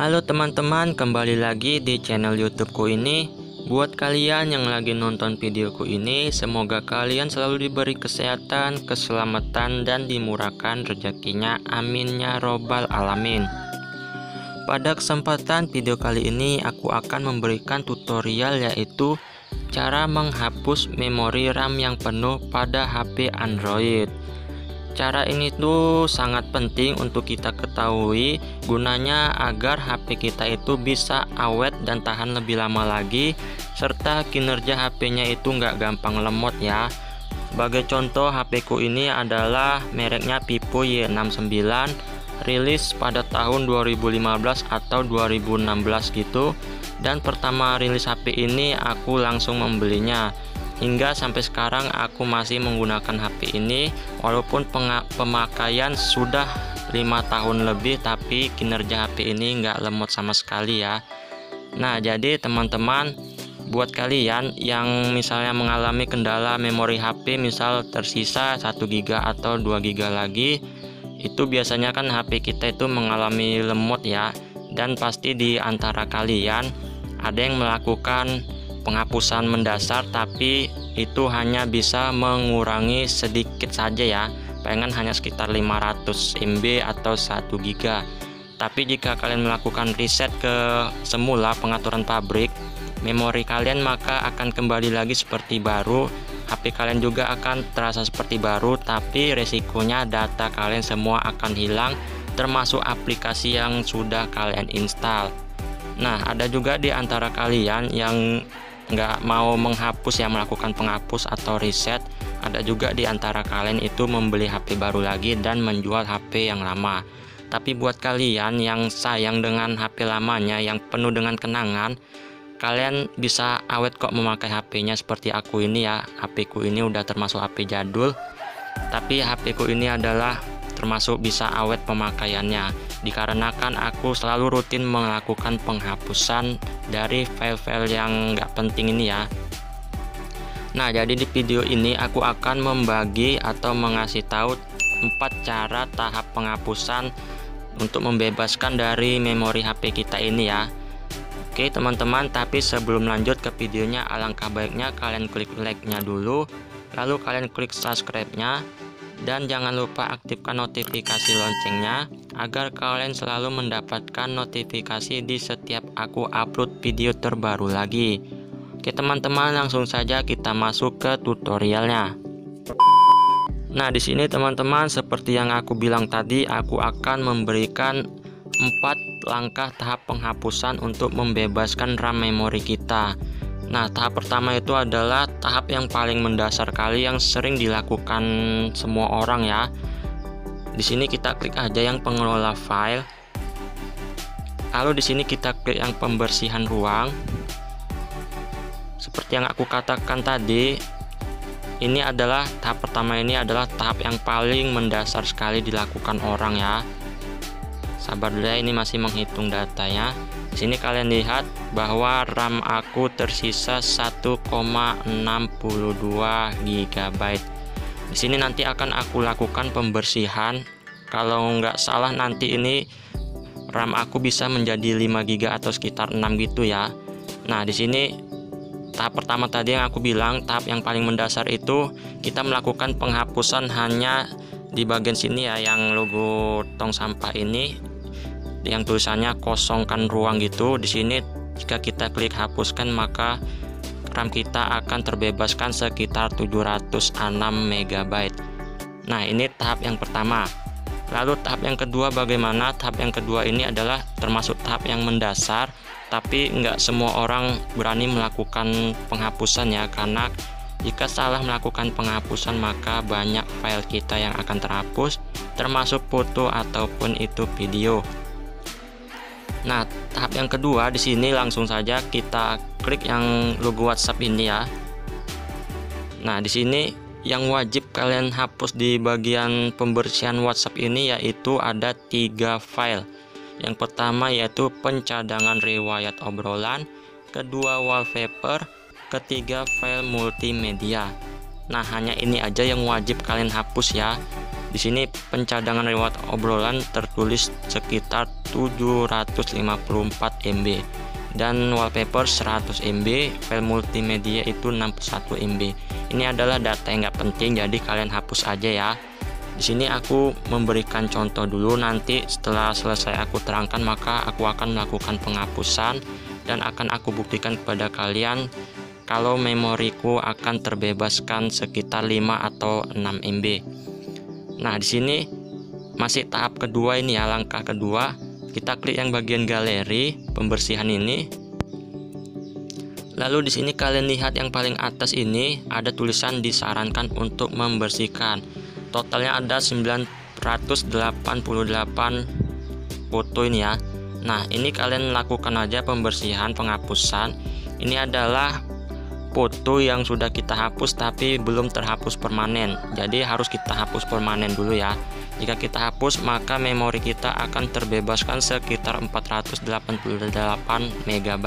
Halo teman-teman, kembali lagi di channel YouTubeku ini. Buat kalian yang lagi nonton videoku ini, semoga kalian selalu diberi kesehatan, keselamatan, dan dimurahkan rezekinya. Amin ya robbal alamin. Pada kesempatan video kali ini, aku akan memberikan tutorial, yaitu cara menghapus memori RAM yang penuh pada HP Android. Cara ini tuh sangat penting untuk kita ketahui, gunanya agar HP kita itu bisa awet dan tahan lebih lama lagi, serta kinerja HP-nya itu nggak gampang lemot ya. Sebagai contoh, HP ku ini adalah mereknya Vivo Y69, rilis pada tahun 2015 atau 2016 gitu. Dan pertama rilis HP ini aku langsung membelinya. Hingga sampai sekarang aku masih menggunakan HP ini, walaupun pemakaian sudah 5 tahun lebih, tapi kinerja HP ini nggak lemot sama sekali ya. Nah, jadi teman-teman, buat kalian yang misalnya mengalami kendala memori HP, misal tersisa 1 GB atau 2 GB lagi, itu biasanya kan HP kita itu mengalami lemot ya. Dan pasti di antara kalian ada yang melakukan penghapusan mendasar, tapi itu hanya bisa mengurangi sedikit saja ya, palingan hanya sekitar 500 MB atau 1 GB. Tapi jika kalian melakukan reset ke semula pengaturan pabrik memori kalian, maka akan kembali lagi seperti baru. HP kalian juga akan terasa seperti baru, tapi resikonya data kalian semua akan hilang, termasuk aplikasi yang sudah kalian install. Nah, ada juga di antara kalian yang nggak mau menghapus ya, melakukan penghapus atau reset. Ada juga di antara kalian itu membeli HP baru lagi dan menjual HP yang lama. Tapi buat kalian yang sayang dengan HP lamanya yang penuh dengan kenangan, kalian bisa awet kok memakai HP-nya seperti aku ini ya. HP ku ini udah termasuk HP jadul, tapi HP ku ini adalah termasuk bisa awet pemakaiannya, dikarenakan aku selalu rutin melakukan penghapusan dari file-file yang nggak penting ini ya. Nah, jadi di video ini aku akan membagi atau mengasih tahu 4 cara tahap penghapusan untuk membebaskan dari memori HP kita ini ya. Oke teman-teman, tapi sebelum lanjut ke videonya, alangkah baiknya kalian klik like-nya dulu, lalu kalian klik subscribe-nya, dan jangan lupa aktifkan notifikasi loncengnya agar kalian selalu mendapatkan notifikasi di setiap aku upload video terbaru lagi. Oke teman-teman, langsung saja kita masuk ke tutorialnya. Nah, di sini teman-teman, seperti yang aku bilang tadi, aku akan memberikan 4 langkah tahap penghapusan untuk membebaskan RAM memori kita. Nah, tahap pertama itu adalah tahap yang paling mendasar kali, yang sering dilakukan semua orang ya. Di sini kita klik aja yang pengelola file. Lalu di sini kita klik yang pembersihan ruang. Seperti yang aku katakan tadi, ini adalah tahap pertama, ini adalah tahap yang paling mendasar sekali dilakukan orang ya. Sabar dulu ya, ini masih menghitung datanya. Di sini kalian lihat bahwa RAM aku tersisa 1,62 GB. Di sini nanti akan aku lakukan pembersihan. Kalau nggak salah nanti ini RAM aku bisa menjadi 5 GB atau sekitar 6 gitu ya. Nah, di sini tahap pertama tadi yang aku bilang, tahap yang paling mendasar itu kita melakukan penghapusan hanya di bagian sini ya, yang logo tong sampah ini, yang tulisannya kosongkan ruang gitu. Di sini jika kita klik hapuskan, maka RAM kita akan terbebaskan sekitar 706 MB. Nah, ini tahap yang pertama. Lalu tahap yang kedua bagaimana? Tahap yang kedua ini adalah termasuk tahap yang mendasar, tapi nggak semua orang berani melakukan penghapusan ya, karena jika salah melakukan penghapusan maka banyak file kita yang akan terhapus, termasuk foto ataupun itu video. Nah, tahap yang kedua di sini langsung saja kita klik yang logo WhatsApp ini ya. Nah, di sini yang wajib kalian hapus di bagian pembersihan WhatsApp ini yaitu ada 3 file. Yang pertama yaitu pencadangan riwayat obrolan, kedua wallpaper, ketiga file multimedia. Nah, hanya ini aja yang wajib kalian hapus ya. Di sini pencadangan riwayat obrolan tertulis sekitar 754 MB dan wallpaper 100 MB, file multimedia itu 61 MB. Ini adalah data yang nggak penting, jadi kalian hapus aja ya. Di sini aku memberikan contoh dulu, nanti setelah selesai aku terangkan maka aku akan melakukan penghapusan dan akan aku buktikan kepada kalian kalau memoriku akan terbebaskan sekitar 5 atau 6 MB. Nah, di sini masih tahap kedua ini ya, langkah kedua. Kita klik yang bagian galeri pembersihan ini. Lalu di sini kalian lihat yang paling atas ini ada tulisan disarankan untuk membersihkan. Totalnya ada 988 foto ini ya. Nah, ini kalian lakukan aja pembersihan, penghapusan. Ini adalah foto yang sudah kita hapus tapi belum terhapus permanen. Jadi harus kita hapus permanen dulu ya. Jika kita hapus maka memori kita akan terbebaskan sekitar 488 MB.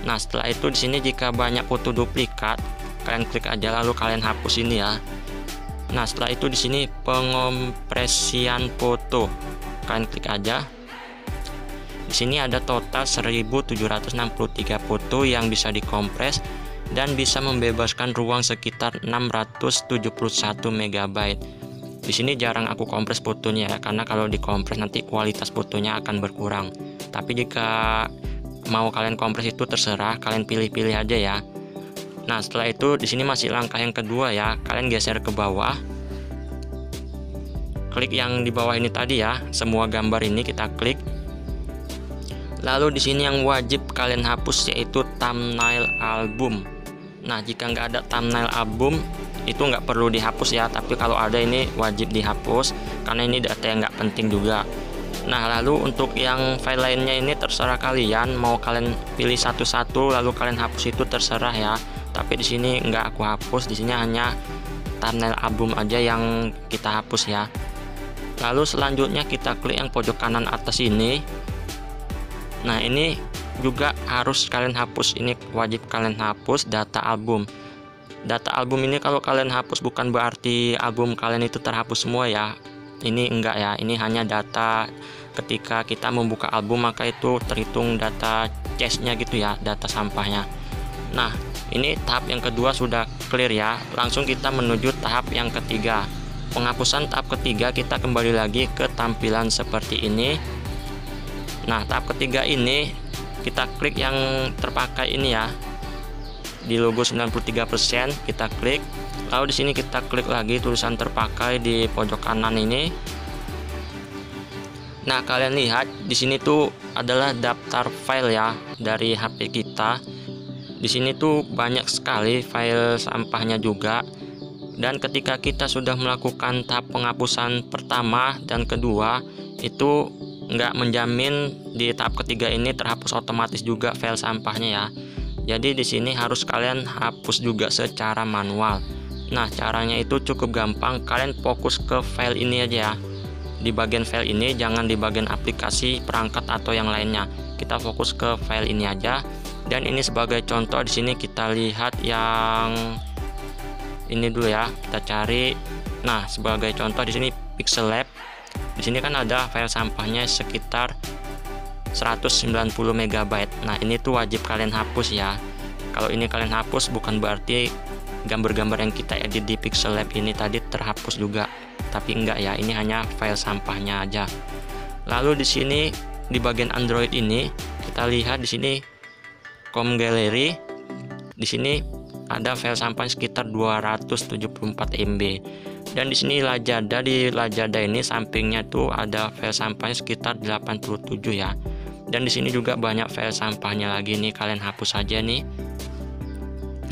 Nah, setelah itu di sini jika banyak foto duplikat, kalian klik aja lalu kalian hapus ini ya. Nah, setelah itu di sini pengompresian foto, kalian klik aja. Di sini ada total 1763 foto yang bisa dikompres dan bisa membebaskan ruang sekitar 671 MB. Di sini jarang aku kompres fotonya ya, karena kalau dikompres nanti kualitas fotonya akan berkurang. Tapi jika mau kalian kompres itu terserah, kalian pilih-pilih aja ya. Nah, setelah itu di sini masih langkah yang kedua ya. Kalian geser ke bawah. Klik yang di bawah ini tadi ya. Semua gambar ini kita klik. Lalu di sini yang wajib kalian hapus yaitu thumbnail album. Nah, jika nggak ada thumbnail album itu nggak perlu dihapus ya, tapi kalau ada ini wajib dihapus karena ini data yang nggak penting juga. Nah, lalu untuk yang file lainnya ini terserah kalian, mau kalian pilih satu-satu lalu kalian hapus itu terserah ya. Tapi di sini nggak aku hapus, di sini hanya thumbnail album aja yang kita hapus ya. Lalu selanjutnya kita klik yang pojok kanan atas ini. Nah, ini juga harus kalian hapus, ini wajib kalian hapus data album. Data album ini kalau kalian hapus bukan berarti album kalian itu terhapus semua ya. Ini enggak ya, ini hanya data ketika kita membuka album maka itu terhitung data cache-nya gitu ya, data sampahnya. Nah, ini tahap yang kedua sudah clear ya. Langsung kita menuju tahap yang ketiga. Penghapusan tahap ketiga, kita kembali lagi ke tampilan seperti ini. Nah, tahap ketiga ini kita klik yang terpakai ini ya. Di logo 93% kita klik. Lalu di sini kita klik lagi tulisan terpakai di pojok kanan ini. Nah, kalian lihat di sini tuh adalah daftar file ya dari HP kita. Di sini tuh banyak sekali file sampahnya juga. Dan ketika kita sudah melakukan tahap penghapusan pertama dan kedua, itu nggak menjamin di tahap ketiga ini terhapus otomatis juga file sampahnya ya. Jadi di sini harus kalian hapus juga secara manual. Nah, caranya itu cukup gampang. Kalian fokus ke file ini aja ya. Di bagian file ini, jangan di bagian aplikasi, perangkat atau yang lainnya. Kita fokus ke file ini aja. Dan ini sebagai contoh di sini kita lihat yang ini dulu ya. Kita cari. Nah, sebagai contoh di sini Pixel Lab. Di sini kan ada file sampahnya sekitar 190 MB. Nah, ini tuh wajib kalian hapus ya. Kalau ini kalian hapus bukan berarti gambar-gambar yang kita edit di Pixel Lab ini tadi terhapus juga. Tapi enggak ya, ini hanya file sampahnya aja. Lalu di sini di bagian Android ini kita lihat di sini Com Gallery. Di sini ada file sampah sekitar 274 MB. Dan di sini Lazada, di Lazada ini sampingnya tuh ada file sampahnya sekitar 87 ya. Dan di sini juga banyak file sampahnya lagi nih, kalian hapus aja nih.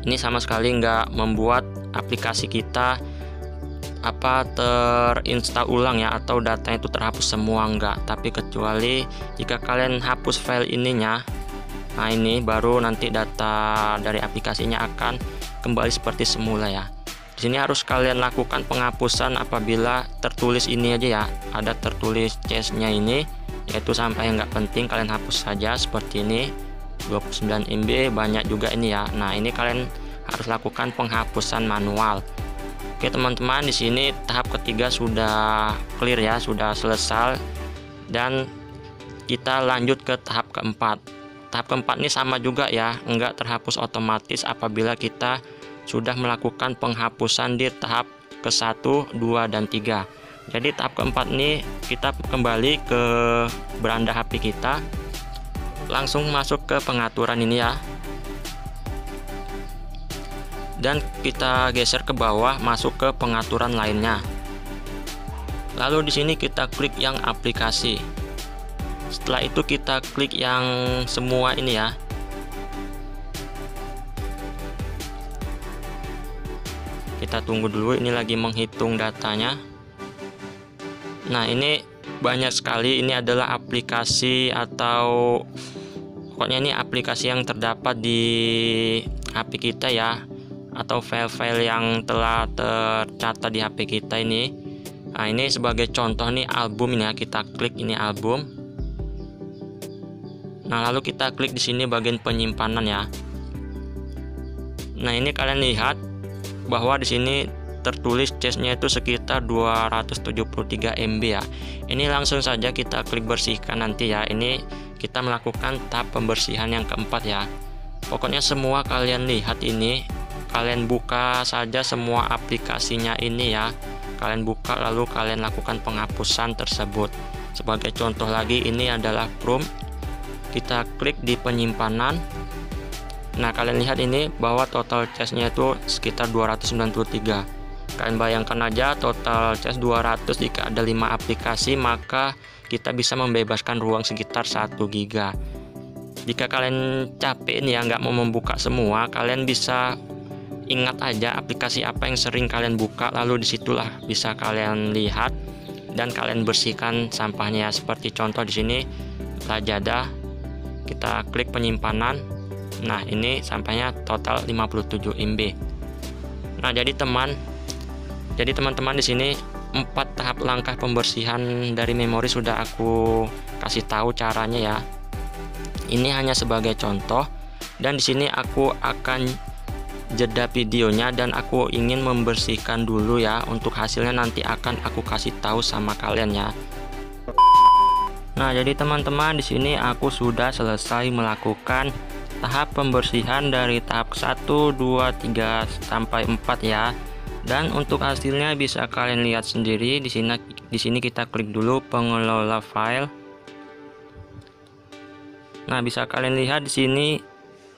Ini sama sekali nggak membuat aplikasi kita terinstall ulang ya, atau datanya itu terhapus semua, enggak. Tapi kecuali jika kalian hapus file ininya, nah ini baru nanti data dari aplikasinya akan kembali seperti semula ya. Di sini harus kalian lakukan penghapusan apabila tertulis ini aja ya, ada tertulis cache-nya ini, yaitu sampah yang nggak penting, kalian hapus saja seperti ini. 29 MB banyak juga ini ya. Nah, ini kalian harus lakukan penghapusan manual. Oke teman-teman, di sini tahap ketiga sudah clear ya, sudah selesai, dan kita lanjut ke tahap keempat. Tahap keempat ini sama juga ya, enggak terhapus otomatis apabila kita sudah melakukan penghapusan di tahap ke-1, 2, dan 3. Jadi tahap keempat ini kita kembali ke beranda HP kita, langsung masuk ke pengaturan ini ya, dan kita geser ke bawah masuk ke pengaturan lainnya. Lalu di sini kita klik yang aplikasi. Setelah itu kita klik yang semua ini ya. Kita tunggu dulu, ini lagi menghitung datanya. Nah, ini banyak sekali, ini adalah aplikasi atau pokoknya ini aplikasi yang terdapat di HP kita ya, atau file-file yang telah tercatat di HP kita ini. Nah, ini sebagai contoh nih album ini ya, kita klik ini album. Nah, lalu kita klik di sini bagian penyimpanan ya. Nah, ini kalian lihat bahwa di sini tertulis cache-nya itu sekitar 273 MB ya. Ini langsung saja kita klik bersihkan nanti ya. Ini kita melakukan tahap pembersihan yang keempat ya. Pokoknya semua kalian lihat ini, kalian buka saja semua aplikasinya ini ya. Kalian buka lalu kalian lakukan penghapusan tersebut. Sebagai contoh lagi, ini adalah Chrome. Kita klik di penyimpanan. Nah, kalian lihat ini bahwa total cache-nya itu sekitar 293. Kalian bayangkan aja total cache 200, jika ada 5 aplikasi maka kita bisa membebaskan ruang sekitar 1 GB. Jika kalian capek nih ya, nggak mau membuka semua, kalian bisa ingat aja aplikasi apa yang sering kalian buka, lalu disitulah bisa kalian lihat dan kalian bersihkan sampahnya. Seperti contoh di sini Lazada, kita klik penyimpanan. Nah, ini sampahnya total 57 MB. Nah, jadi teman-teman di sini 4 tahap langkah pembersihan dari memori sudah aku kasih tahu caranya ya. Ini hanya sebagai contoh, dan di sini aku akan jeda videonya dan aku ingin membersihkan dulu ya. Untuk hasilnya nanti akan aku kasih tahu sama kalian ya. Nah, jadi teman-teman di sini aku sudah selesai melakukan tahap pembersihan dari tahap 1, 2, 3 sampai 4 ya. Dan untuk hasilnya bisa kalian lihat sendiri di sini kita klik dulu pengelola file. Nah, bisa kalian lihat di sini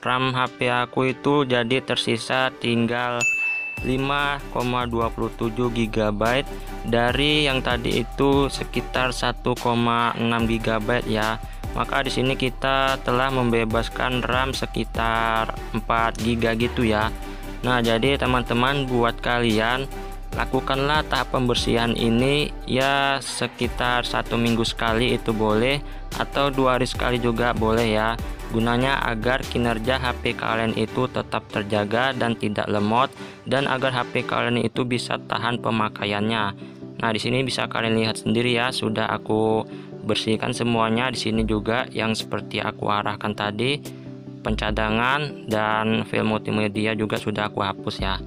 RAM HP aku itu jadi tersisa tinggal 5,27 GB dari yang tadi itu sekitar 1,6 GB ya. Maka di sini kita telah membebaskan RAM sekitar 4 GB gitu ya. Nah, jadi teman-teman buat kalian lakukanlah tahap pembersihan ini ya, sekitar 1 minggu sekali itu boleh, atau 2 hari sekali juga boleh ya. Gunanya agar kinerja HP kalian itu tetap terjaga dan tidak lemot, dan agar HP kalian itu bisa tahan pemakaiannya. Nah, di sini bisa kalian lihat sendiri ya, sudah aku bersihkan semuanya. Di sini juga yang seperti aku arahkan tadi, pencadangan dan file multimedia juga sudah aku hapus ya.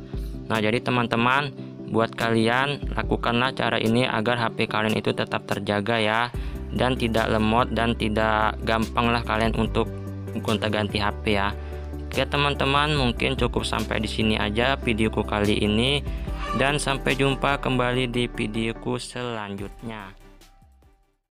Nah, jadi teman-teman buat kalian lakukanlah cara ini agar HP kalian itu tetap terjaga ya, dan tidak lemot dan tidak gampang lah kalian untuk gonta-ganti HP ya. Oke teman-teman, mungkin cukup sampai di sini aja videoku kali ini, dan sampai jumpa kembali di videoku selanjutnya.